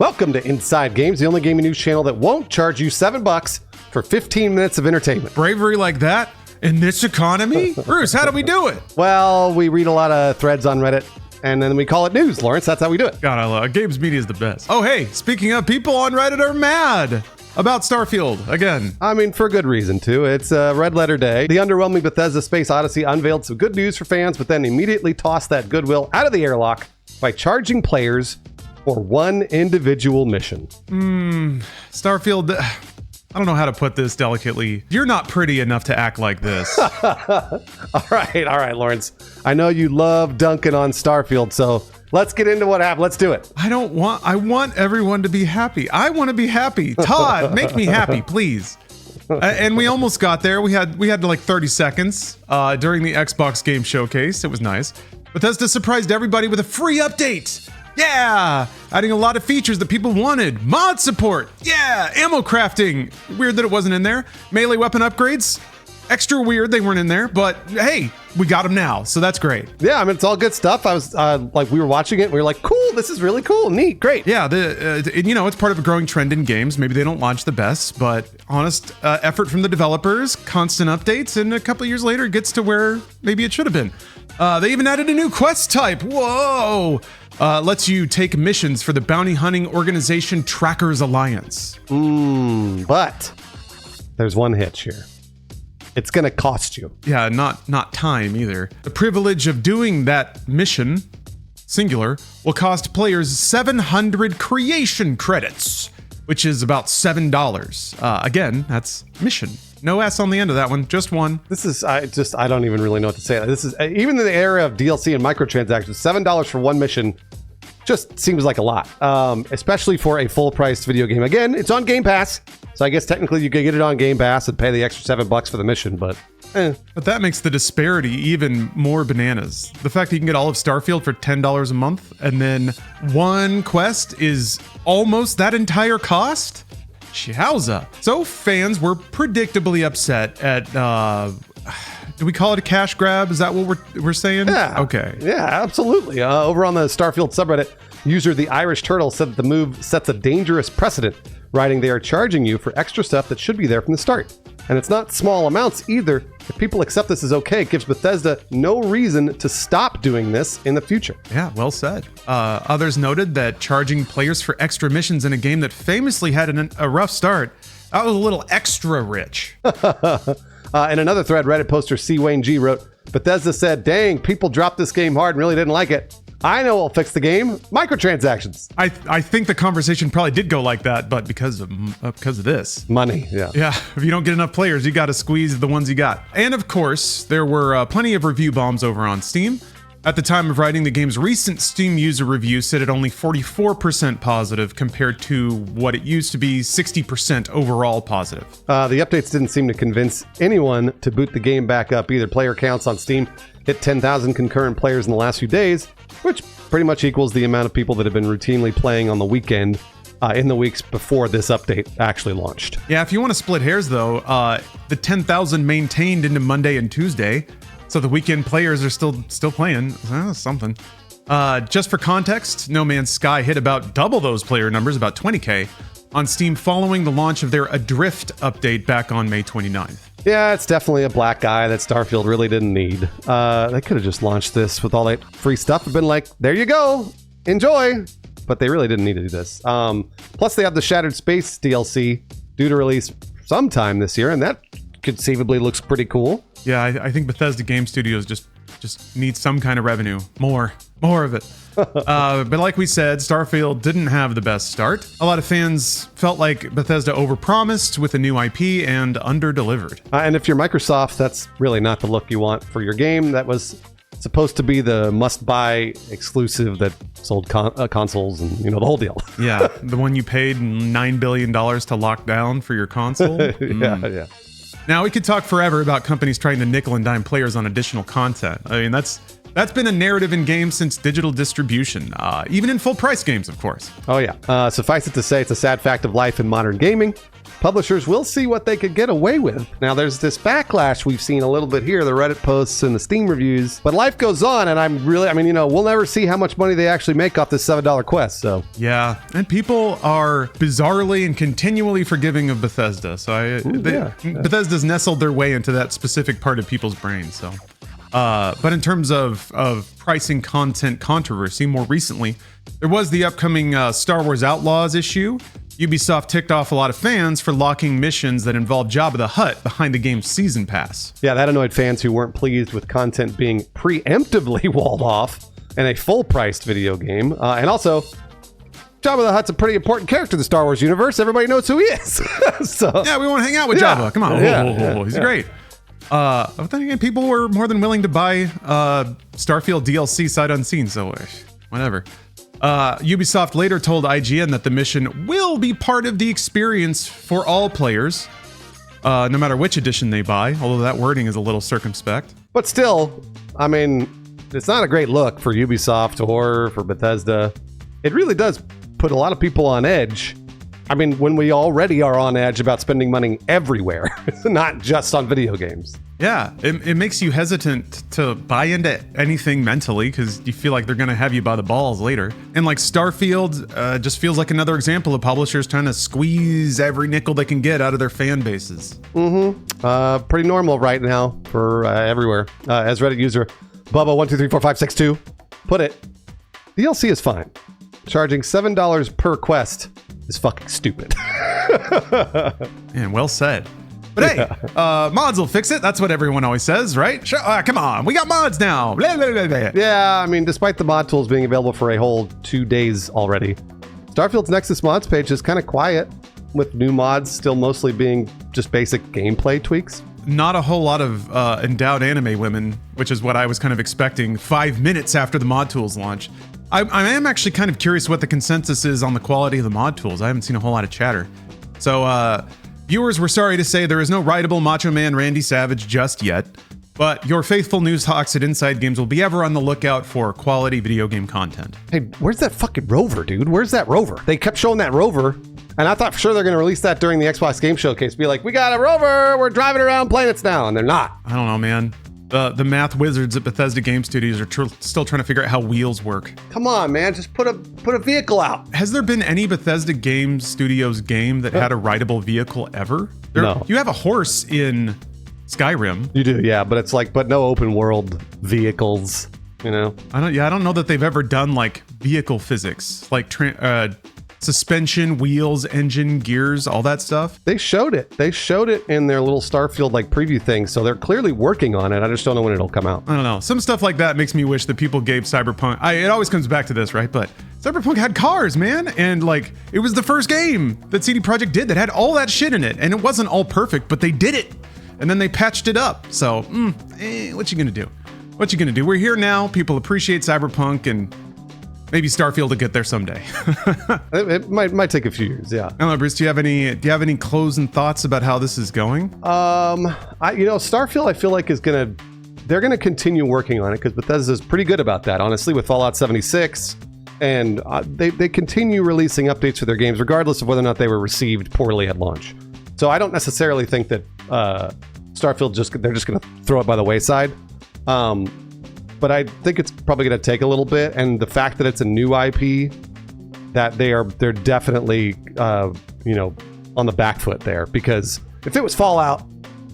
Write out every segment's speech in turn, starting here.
Welcome to Inside Games, the only gaming news channel that won't charge you $7 for 15 minutes of entertainment. Bravery like that in this economy? Bruce, how do we do it? Well, we read a lot of threads on Reddit, and then we call it news, Lawrence. That's how we do it. God, I love Games Media is the best. Oh, hey, speaking of, people on Reddit are mad about Starfield again. I mean, for good reason, too. It's red letter day. The underwhelming Bethesda Space Odyssey unveiled some good news for fans, but then immediately tossed that goodwill out of the airlock by charging players for one individual mission. Starfield, I don't know how to put this delicately. You're not pretty enough to act like this. All right, Lawrence. I know you love dunking on Starfield, so let's get into what happened. Let's do it. I want everyone to be happy. I want to be happy. Todd, make me happy, please. And we almost got there. We had like 30 seconds during the Xbox Game Showcase. It was nice. Bethesda surprised everybody with a free update. Yeah! Adding a lot of features that people wanted. Mod support. Yeah! Ammo crafting. Weird that it wasn't in there. Melee weapon upgrades. Extra weird they weren't in there, but hey, we got them now, so that's great. Yeah, I mean, it's all good stuff. I was we were watching it, and we were like, cool, this is really cool, neat, great. Yeah, it's part of a growing trend in games. Maybe they don't launch the best, but honest effort from the developers, constant updates, and a couple years later, it gets to where maybe it should have been. They even added a new quest type. Whoa! Lets you take missions for the bounty hunting organization Trackers Alliance. But there's one hitch here. It's going to cost you. Yeah, not time either. The privilege of doing that mission, singular, will cost players 700 creation credits, which is about $7. Again, that's mission. No S on the end of that one, just one. This is, I don't even really know what to say. This is, even in the era of DLC and microtransactions, $7 for one mission just seems like a lot, especially for a full-priced video game. Again, it's on Game Pass, so I guess technically you could get it on Game Pass and pay the extra $7 for the mission, but But that makes the disparity even more bananas. The fact that you can get all of Starfield for $10 a month, and then one quest is almost that entire cost? Showza. So fans were predictably upset at, do we call it a cash grab? Is that what we're saying? Yeah. Okay. Yeah, absolutely. Over on the Starfield subreddit, user The Irish Turtle said that the move sets a dangerous precedent, writing they are charging you for extra stuff that should be there from the start. And it's not small amounts either. If people accept this as okay, it gives Bethesda no reason to stop doing this in the future. Yeah, well said. Others noted that charging players for extra missions in a game that famously had a rough start, that was a little extra rich. In another thread, Reddit poster C. Wayne G wrote, Bethesda said, dang, people dropped this game hard and really didn't like it. I know what'll fix the game. Microtransactions. I think the conversation probably did go like that, but because of this. Money, yeah. Yeah, if you don't get enough players, you got to squeeze the ones you got. And of course, there were plenty of review bombs over on Steam. At the time of writing, the game's recent Steam user review sit at only 44% positive compared to what it used to be 60% overall positive. The updates didn't seem to convince anyone to boot the game back up either. Player counts on Steam hit 10,000 concurrent players in the last few days, which pretty much equals the amount of people that have been routinely playing on the weekend in the weeks before this update actually launched. Yeah, if you want to split hairs though, the 10,000 maintained into Monday and Tuesday. So the weekend players are still playing. Something. Just for context, No Man's Sky hit about double those player numbers, about 20K, on Steam following the launch of their Adrift update back on May 29th. Yeah, it's definitely a black eye that Starfield really didn't need. They could have just launched this with all that free stuff and been like, there you go, enjoy. But they really didn't need to do this. Plus, they have the Shattered Space DLC due to release sometime this year, and that conceivably looks pretty cool. Yeah, I think Bethesda Game Studios just need some kind of revenue. More of it. But like we said, Starfield didn't have the best start. A lot of fans felt like Bethesda overpromised with a new IP and underdelivered. And if you're Microsoft, that's really not the look you want for your game. That was supposed to be the must-buy exclusive that sold consoles and, the whole deal. Yeah, the one you paid $9 billion to lock down for your console. Yeah. Now, we could talk forever about companies trying to nickel and dime players on additional content. I mean, that's been a narrative in games since digital distribution, even in full-price games, of course. Oh, yeah. Suffice it to say, it's a sad fact of life in modern gaming. publishers will see what they could get away with. Now, there's this backlash we've seen a little bit here, the Reddit posts and the Steam reviews, but life goes on, and we'll never see how much money they actually make off this $7 quest, so. Yeah, and people are bizarrely and continually forgiving of Bethesda, so Bethesda's nestled their way into that specific part of people's brains, so. But in terms of pricing content controversy, more recently, there was the upcoming Star Wars Outlaws issue. Ubisoft ticked off a lot of fans for locking missions that involve Jabba the Hutt behind the game's season pass. Yeah, that annoyed fans who weren't pleased with content being preemptively walled off in a full-priced video game. And also, Jabba the Hutt's a pretty important character in the Star Wars universe. Everybody knows who he is. So, yeah, we want to hang out with Jabba. Come on. He's great. But then again, people were more than willing to buy Starfield DLC sight unseen, so whatever. Ubisoft later told IGN that the mission will be part of the experience for all players, no matter which edition they buy, although that wording is a little circumspect. But still, I mean, it's not a great look for Ubisoft or for Bethesda. It really does put a lot of people on edge. I mean, when we already are on edge about spending money everywhere, not just on video games. Yeah, it makes you hesitant to buy into anything mentally because you feel like they're going to have you by the balls later. And like Starfield just feels like another example of publishers trying to squeeze every nickel they can get out of their fan bases. Pretty normal right now for everywhere. As Reddit user Bubba123456 put it, DLC is fine. Charging $7 per quest is fucking stupid. Man, well said. But hey, mods will fix it. That's what everyone always says, right? Sure, come on, we got mods now. Blah, blah, blah, blah. Yeah, I mean, despite the mod tools being available for a whole 2 days already, Starfield's Nexus mods page is kind of quiet, with new mods still mostly being just basic gameplay tweaks. Not a whole lot of endowed anime women, which is what I was kind of expecting 5 minutes after the mod tools launch. I am actually kind of curious what the consensus is on the quality of the mod tools. I haven't seen a whole lot of chatter. So, viewers, we're sorry to say there is no writable Macho Man Randy Savage just yet, but your faithful news hawks at Inside Games will be ever on the lookout for quality video game content. Hey, where's that fucking rover, dude? Where's that rover? They kept showing that rover, and I thought for sure they're going to release that during the Xbox Game Showcase. Be like, we got a rover, we're driving around planets now, and they're not. I don't know, man. The math wizards at Bethesda Game Studios are still trying to figure out how wheels work. Come on, man, just put a vehicle out. Has there been any Bethesda Game Studios game that had a rideable vehicle ever? No. You have a horse in Skyrim. You do, yeah, but no open world vehicles, you know? I don't know that they've ever done like vehicle physics, like suspension, wheels, engine, gears, all that stuff. They showed it in their little Starfield like preview thing, so they're clearly working on it. I just don't know when it'll come out. I don't know. Some stuff like that makes me wish that people gave Cyberpunk. It always comes back to this, right? But Cyberpunk had cars, man, and like it was the first game that CD Projekt did that had all that shit in it, and it wasn't all perfect, but they did it, and then they patched it up. So, what you gonna do? What you gonna do? We're here now. People appreciate Cyberpunk, and maybe Starfield will get there someday. It might take a few years, yeah. I don't know, Bruce, do you have any closing thoughts about how this is going? Starfield I feel like they're gonna continue working on it because Bethesda's pretty good about that, honestly, with Fallout 76. And they continue releasing updates for their games regardless of whether or not they were received poorly at launch. So I don't necessarily think that Starfield they're just gonna throw it by the wayside. But I think it's probably going to take a little bit, and the fact that it's a new IP, that they're definitely on the back foot there. Because if it was Fallout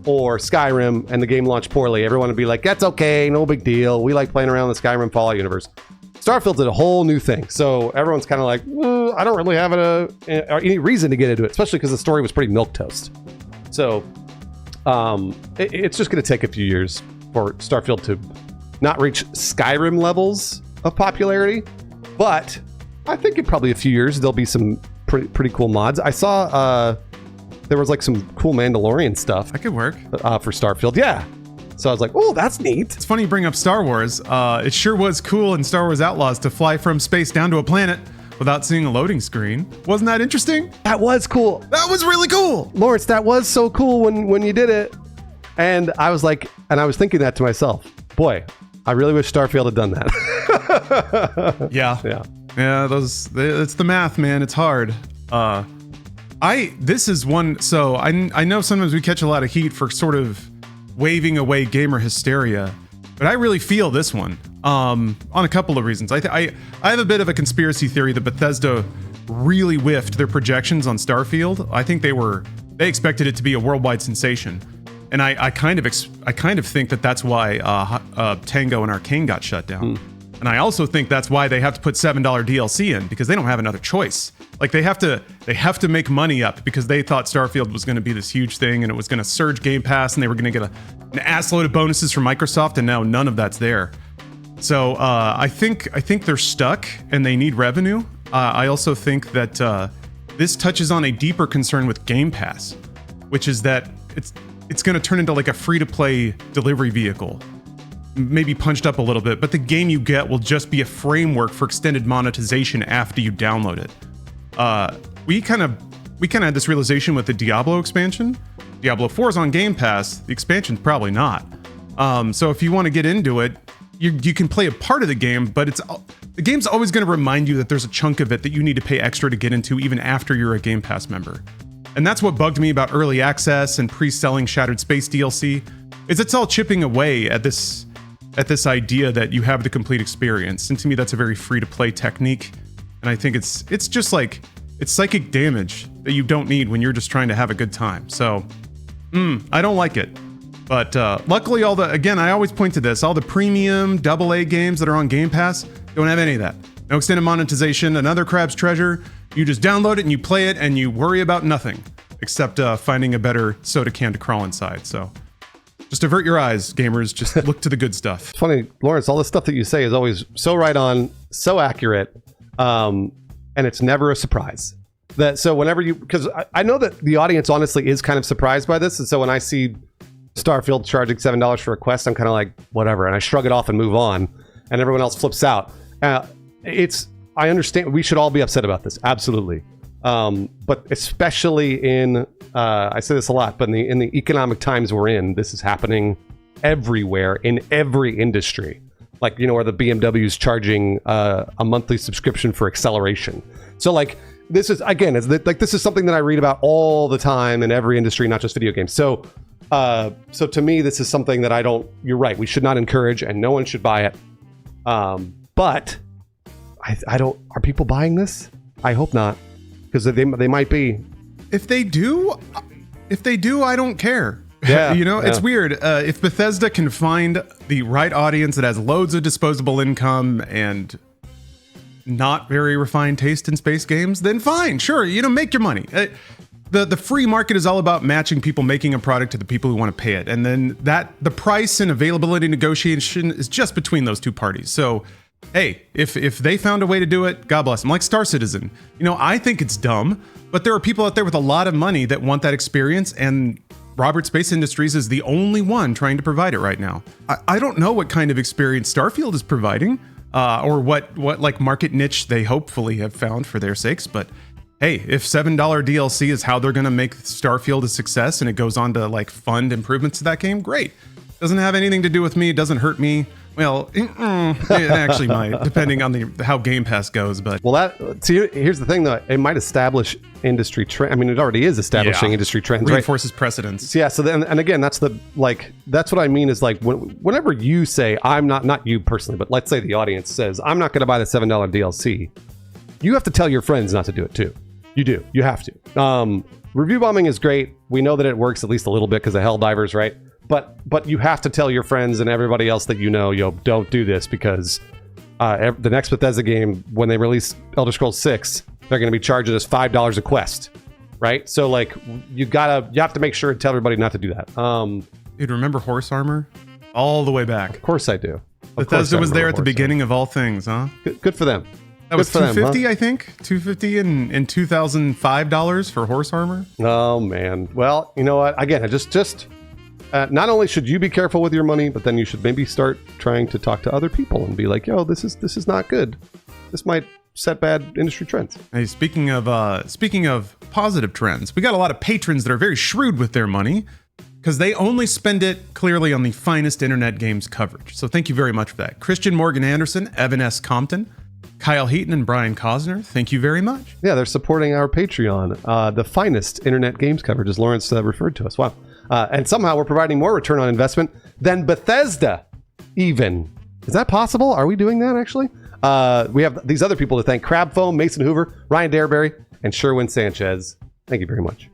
or Skyrim and the game launched poorly, everyone would be like, "That's okay, no big deal. We like playing around the Skyrim Fallout universe." Starfield's a whole new thing, so everyone's kind of like, "I don't really have any reason to get into it," especially because the story was pretty milquetoast. So it's just going to take a few years for Starfield to not reach Skyrim levels of popularity, but I think in probably a few years there'll be some pretty cool mods. I saw there was like some cool Mandalorian stuff. That could work for Starfield, yeah. So I was like, oh, that's neat. It's funny you bring up Star Wars. It sure was cool in Star Wars Outlaws to fly from space down to a planet without seeing a loading screen. Wasn't that interesting? That was cool. That was really cool. Lawrence, that was so cool when you did it. And I was thinking that to myself, boy, I really wish Starfield had done that. Yeah. It's the math, man. It's hard. This is one. So I know sometimes we catch a lot of heat for sort of waving away gamer hysteria, but I really feel this one on a couple of reasons. I have a bit of a conspiracy theory that Bethesda really whiffed their projections on Starfield. I think they expected it to be a worldwide sensation, and I kind of think that that's why Tango and Arcane got shut down. And I also think that's why they have to put $7 DLC in, because they don't have another choice. Like they have to make money up, because they thought Starfield was going to be this huge thing and it was going to surge Game Pass and they were going to get an ass load of bonuses from Microsoft, and now none of that's there. So I think they're stuck and they need revenue. I also think that this touches on a deeper concern with Game Pass, which is that it's going to turn into like a free-to-play delivery vehicle. Maybe punched up a little bit, but the game you get will just be a framework for extended monetization after you download it. We kind of had this realization with the Diablo expansion. Diablo 4 is on Game Pass. The expansion's probably not. So if you want to get into it, you can play a part of the game, but the game's always going to remind you that there's a chunk of it that you need to pay extra to get into, even after you're a Game Pass member. And that's what bugged me about early access and pre-selling Shattered Space DLC. Is it's all chipping away at this idea that you have the complete experience. And to me, that's a very free-to-play technique. And I think it's just like, it's psychic damage that you don't need when you're just trying to have a good time. So, I don't like it. But luckily, again, I always point to this, all the premium AA games that are on Game Pass don't have any of that. No extended monetization, another crab's treasure. You just download it and you play it and you worry about nothing except finding a better soda can to crawl inside. So just avert your eyes, gamers. Just look to the good stuff. It's funny, Lawrence, all the stuff that you say is always so right on, so accurate, and it's never a surprise. So whenever because I know that the audience honestly is kind of surprised by this, and so when I see Starfield charging $7 for a quest, I'm kind of like, whatever, and I shrug it off and move on, and everyone else flips out. I understand, we should all be upset about this, absolutely. But especially in, I say this a lot, but in the economic times we're in, this is happening everywhere in every industry. Like, where the BMW's charging a monthly subscription for acceleration. So like, this is, again, this is something that I read about all the time in every industry, not just video games. So to me, this is something that you're right, we should not encourage, and no one should buy it. But are people buying this? I hope not. Because they might be. If they do, I don't care. Yeah, It's weird. If Bethesda can find the right audience that has loads of disposable income and not very refined taste in space games, then fine, sure, make your money. The free market is all about matching people making a product to the people who want to pay it, and then the price and availability negotiation is just between those two parties. So, hey, if they found a way to do it, God bless them. Like Star Citizen, I think it's dumb, but there are people out there with a lot of money that want that experience, and Robert Space Industries is the only one trying to provide it right now. I don't know what kind of experience Starfield is providing, or what like market niche they hopefully have found for their sakes, but hey, if $7 DLC is how they're going to make Starfield a success and it goes on to like fund improvements to that game, great. Doesn't have anything to do with me. It doesn't hurt me. Well, it actually might, depending on how Game Pass goes. But here's the thing, though. It might establish industry trend. I mean, it already is establishing industry trends. Reinforces precedence. Yeah. So then, and again, that's what I mean is like whenever you say I'm not you personally, but let's say the audience says I'm not going to buy the $7 DLC, you have to tell your friends not to do it too. You do. You have to. Review bombing is great. We know that it works at least a little bit because of Helldivers, right? But you have to tell your friends and everybody else that don't do this, because the next Bethesda game, when they release Elder Scrolls 6, they're going to be charging us $5 a quest, right? So like you have to make sure to tell everybody not to do that. Dude, remember Horse Armor? All the way back. Of course I do. Bethesda was there at the beginning of all things, huh? Good for them. That was $250, I think. $250 and $2,005 for Horse Armor. Oh man. Well, you know what? Again, I just. Not only should you be careful with your money, but then you should maybe start trying to talk to other people and be like, yo, this is not good. This might set bad industry trends. Hey, speaking of positive trends, we got a lot of patrons that are very shrewd with their money because they only spend it clearly on the finest internet games coverage. So thank you very much for that. Christian Morgan Anderson, Evan S. Compton, Kyle Heaton and Brian Cosner, thank you very much. Yeah, they're supporting our Patreon. The finest internet games coverage, as Lawrence referred to us. Wow. And somehow we're providing more return on investment than Bethesda even. Is that possible? Are we doing that, actually? We have these other people to thank. Crab Foam, Mason Hoover, Ryan Dareberry, and Sherwin Sanchez. Thank you very much.